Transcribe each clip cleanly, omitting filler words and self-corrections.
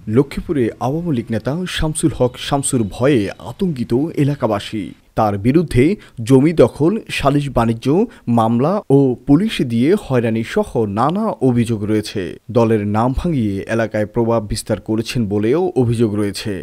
লক্ষ্মীপুরে আওয়ামী লীগ নেতা শামসুল হক শামসুর ভয়ে আতঙ্কিত এলাকাবাসী। তার বিরুদ্ধে জমি দখল, সালিশ বাণিজ্য মামলা ও পুলিশ দিয়ে হয়রানি সহ নানা অভিযোগ রয়েছে। দলের নাম ভাঙিয়ে এলাকায় প্রভাব বিস্তার করেছেন বলেও অভিযোগ রয়েছে।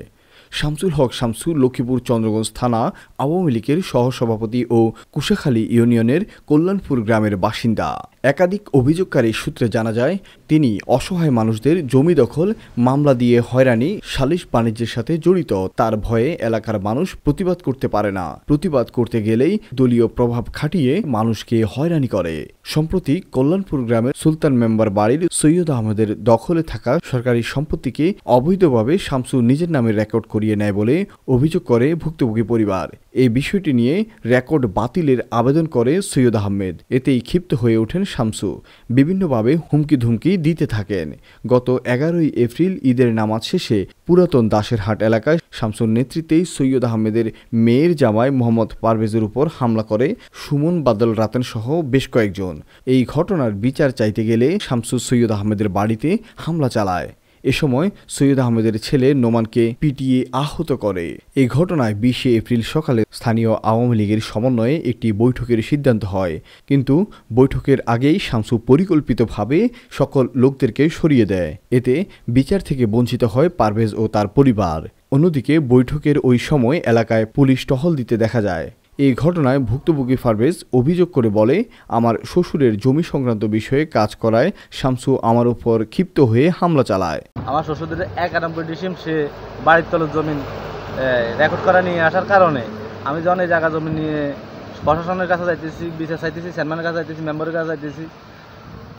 শামসুল হক শামসু লক্ষ্মীপুর চন্দ্রগঞ্জ থানা আওয়ামী লীগের সহসভাপতি ও কুশাখালী ইউনিয়নের কল্যাণপুর গ্রামের বাসিন্দা। একাধিক অভিযোগকারী সূত্রে জানা যায়, তিনি অসহায় মানুষদের জমি দখল, মামলা দিয়ে হয়রানি, সালিশ বাণিজ্যের সাথে জড়িত। তার ভয়ে এলাকার মানুষ প্রতিবাদ করতে পারে না। প্রতিবাদ করতে গেলেই দলীয় প্রভাব খাটিয়ে মানুষকে হয়রানি করে। সম্প্রতি কল্যাণপুর গ্রামের সুলতান মেম্বার বাড়ির সৈয়দ আহমেদের দখলে থাকা সরকারি সম্পত্তিকে অবৈধভাবে শামসু নিজের নামে রেকর্ড করিয়ে নেয় বলে অভিযোগ করে ভুক্তভোগী পরিবার। এই বিষয়টি নিয়ে রেকর্ড বাতিলের আবেদন করে সৈয়দ আহমেদ। এতেই ক্ষিপ্ত হয়ে ওঠেন শামসু। বিভিন্নভাবে হুমকি ধুমকি দিতে থাকেন। গত 11 এপ্রিল ঈদের নামাজ শেষে পুরাতন দাসেরহাট এলাকায় শামসুর নেতৃত্বেই সৈয়দ আহমেদের মেয়ের জামাই মোহাম্মদ পারভেজের উপর হামলা করে সুমন বাদল রাতেন সহ বেশ কয়েকজন। এই ঘটনার বিচার চাইতে গেলে শামসু সৈয়দ আহমেদের বাড়িতে হামলা চালায়। এ সময় সৈয়দ আহমেদের ছেলে নোমানকে পিটিয়ে আহত করে। এই ঘটনায় 20 এপ্রিল সকালে স্থানীয় আওয়ামী লীগের সমন্বয়ে একটি বৈঠকের সিদ্ধান্ত হয়। কিন্তু বৈঠকের আগেই শামসু পরিকল্পিতভাবে সকল লোকদেরকে সরিয়ে দেয়। এতে বিচার থেকে বঞ্চিত হয় পারভেজ ও তার পরিবার। অন্যদিকে বৈঠকের ওই সময় এলাকায় পুলিশ টহল দিতে দেখা যায়। এই ঘটনায় ভুক্তভোগী পারভেজ অভিযোগ করে বলে, আমার শ্বশুরের জমি সংক্রান্ত বিষয়ে কাজ করায় শামসু আমার উপর ক্ষিপ্ত হয়ে হামলা চালায়। আমার শ্বশুরের 91 ডিসিম সে বাড়ির তলের জমি রেকর্ড করা নিয়ে আসার কারণে আমি যখন এই জায়গা জমি নিয়ে প্রশাসনের কাছে যাইতেছি, বিচার চাইতেছি, চেয়ারম্যানের কাছে যাইতেছি, মেম্বারের কাছে যাইতেছি,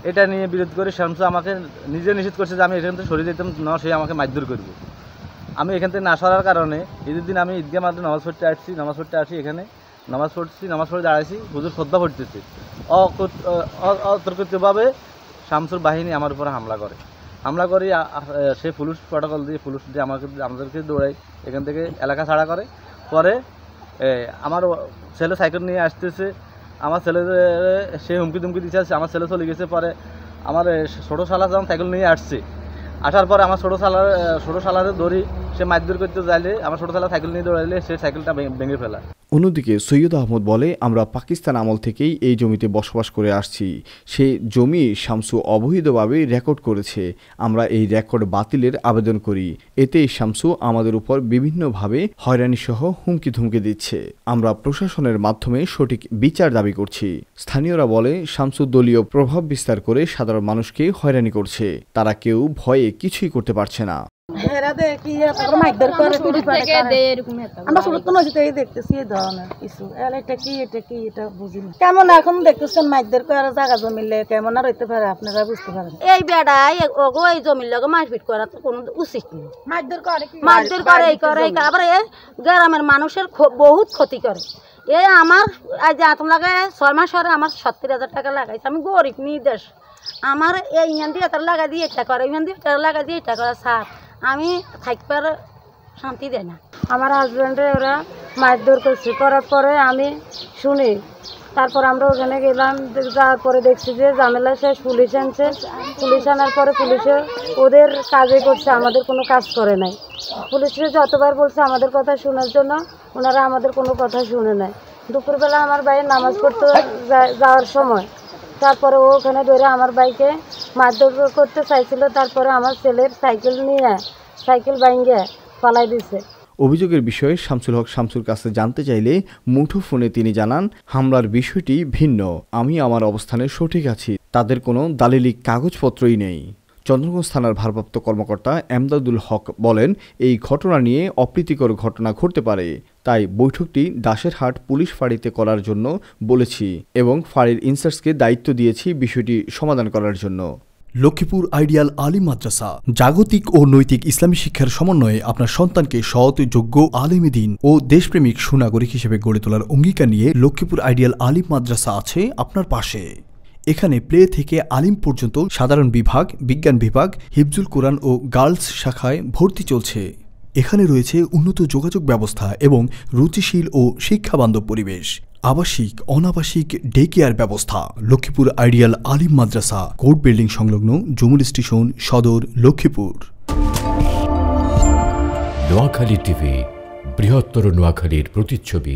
এটা নিয়ে বিরোধ করে শামসু আমাকে নিজে নিষেধ করছে যে আমি এখান থেকে সরিয়ে যেতাম না, সে আমাকে মারধর করব। আমি এখান থেকে না সরার কারণে ঈদের দিন আমি ঈদগাহ মাঠে নামাজ পড়তে আসছি, এখানে নামাজ পড়ে দাঁড়াইছি, হুজুর খোদবা পড়তেছি। অতর্কিতভাবে শামসুর বাহিনী আমার উপরে হামলা করে সে পুলিশ প্রটোকল দিয়ে আমাদেরকে দৌড়াই এখান থেকে এলাকা ছাড়া করে। পরে আমার ছেলে সাইকেল নিয়ে আসতেছে, আমার ছেলে সে হুমকি ধুমকি দিচ্ছে, আমার ছেলে চলে গেছে। পরে আমার ছোটো শালা যখন সাইকেল নিয়ে আসার পরে আমার ছোটো শালারে ধরি, সে মারধর করতে যাইলে আমার ছোটো শালা সাইকেল নিয়ে দৌড়াইলে সে সাইকেলটা ভেঙে ফেলা। অন্যদিকে সৈয়দ আহমদ বলে, আমরা পাকিস্তান আমল থেকেই এই জমিতে বসবাস করে আসছি। সে জমি শামসু অবৈধভাবে রেকর্ড করেছে। আমরা এই রেকর্ড বাতিলের আবেদন করি। এতে শামসু আমাদের উপর বিভিন্নভাবে হয়রানি সহ হুমকি ধুমকি দিচ্ছে। আমরা প্রশাসনের মাধ্যমে সঠিক বিচার দাবি করছি। স্থানীয়রা বলে, শামসু দলীয় প্রভাব বিস্তার করে সাধারণ মানুষকে হয়রানি করছে। তারা কেউ ভয়ে কিছুই করতে পারছে না। কেমন এখন দেখতেছেন মাইকদের করে জায়গা জমিলে কেমন আর হইতে পারে আপনারা বুঝতে পারেন। এই বেড়াই ওগো এই জমির লগে মারপিট করা তো কোনো উচিত নেই। মারধর করে আবার গ্রামের মানুষের বহুত ক্ষতি করে। আমার আজ আপনাকে 6 মাস হরে আমার 70,000 টাকা লাগাইছে। আমি গরিব নির্দেশ, আমার এই ইমান দিয়ে তার লাগা দিয়ে এটা করে, ইমান দিয়ে তার লাগা দিয়ে এটা করে। স্যার আমি থাকবার শান্তি দেয় না। আমার হাজব্যান্ডে ওরা মারধর করছে, করার পরে আমি শুনি। তারপর আমরা ওখানে গেলাম, যাওয়ার পরে দেখছি যে ঝামেলা শেষ। পুলিশ আনছে, পুলিশ আনার পরে পুলিশে ওদের কাজে করছে, আমাদের কোনো কাজ করে নাই। পুলিশে যতবার বলছে আমাদের কথা শোনার জন্য, ওনারা আমাদের কোনো কথা শুনে নাই। দুপুরবেলা আমার ভাই নামাজ পড়তে যাওয়ার সময় তারপরে ও ওখানে ধরে আমার বাইকে মারধর করতে চাইছিল। তারপরে আমার ছেলের সাইকেল ভাঙিয়ে পালাই দিছে। অভিযোগের বিষয়ে শামসুল হক শামসুর কাছে জানতে চাইলে মুঠোফোনে তিনি জানান, হামলার বিষয়টি ভিন্ন। আমি আমার অবস্থানে সঠিক আছি। তাদের কোনো দালিলিক কাগজপত্রই নেই। চন্দ্রগঞ্জ থানার ভারপ্রাপ্ত কর্মকর্তা এমদাদুল হক বলেন, এই ঘটনা নিয়ে অপ্রীতিকর ঘটনা ঘটতে পারে। তাই বৈঠকটি দাসেরহাট পুলিশ ফাঁড়িতে করার জন্য বলেছি এবং ফাঁড়ির ইনচার্জকে দায়িত্ব দিয়েছি বিষয়টি সমাধান করার জন্য। লক্ষ্মীপুর আইডিয়াল আলিম মাদ্রাসা জাগতিক ও নৈতিক ইসলামী শিক্ষার সমন্বয়ে আপনার সন্তানকে সৎ, যোগ্য, আলেমে দ্বীন ও দেশপ্রেমিক সুনাগরিক হিসেবে গড়ে তোলার অঙ্গীকার নিয়ে লক্ষ্মীপুর আইডিয়াল আলিম মাদ্রাসা আছে আপনার পাশে। এখানে প্লে থেকে আলিম পর্যন্ত সাধারণ বিভাগ, বিজ্ঞান বিভাগ, হিফজুল কোরআন ও গার্লস শাখায় ভর্তি চলছে। এখানে রয়েছে উন্নত যোগাযোগ ব্যবস্থা এবং রুচিশীল ও শিক্ষাবান্ধব পরিবেশ। আবাসিক, অনাবাসিক ডে কেয়ার ব্যবস্থা। লক্ষ্মীপুর আইডিয়াল আলিম মাদ্রাসা, কোর্ট বিল্ডিং সংলগ্ন জুমুল স্টেশন, সদর, লক্ষ্মীপুর। নোয়াখালী টিভি, বৃহত্তর নোয়াখালীর প্রতিচ্ছবি।